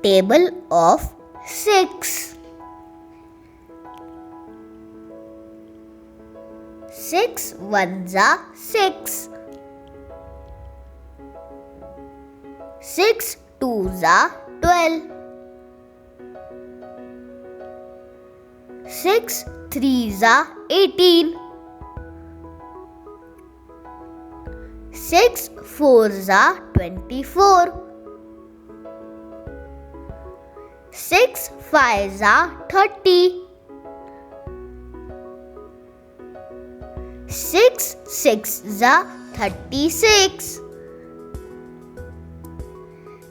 Table of 6. 6 ones are 6. 6 twos are 12. 6 threes are 18. 6 fours are 24. 6 fives are 30. 6 sixes are 36.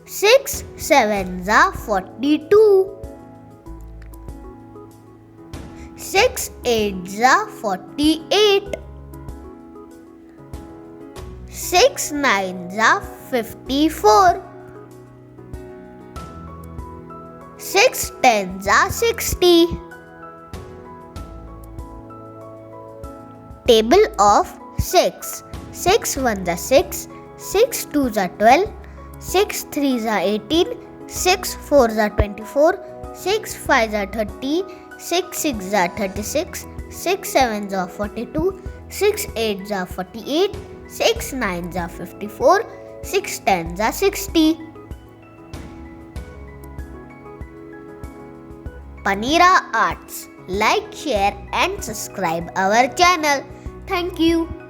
6 sevens are 42. 6 eights are 48. 6 nines are 54. 6 tens are 60. Table of 6. 6 ones are 6. 6 twos are 12. 6 threes are 18. 6 fours are 24. 6 fives are 30. 6 sixes are 36. 6 sevens are 42. 6 eights are 48. 6 nines are 54. 6 tens are 60. Panira Arts. Like, share and subscribe our channel. Thank you.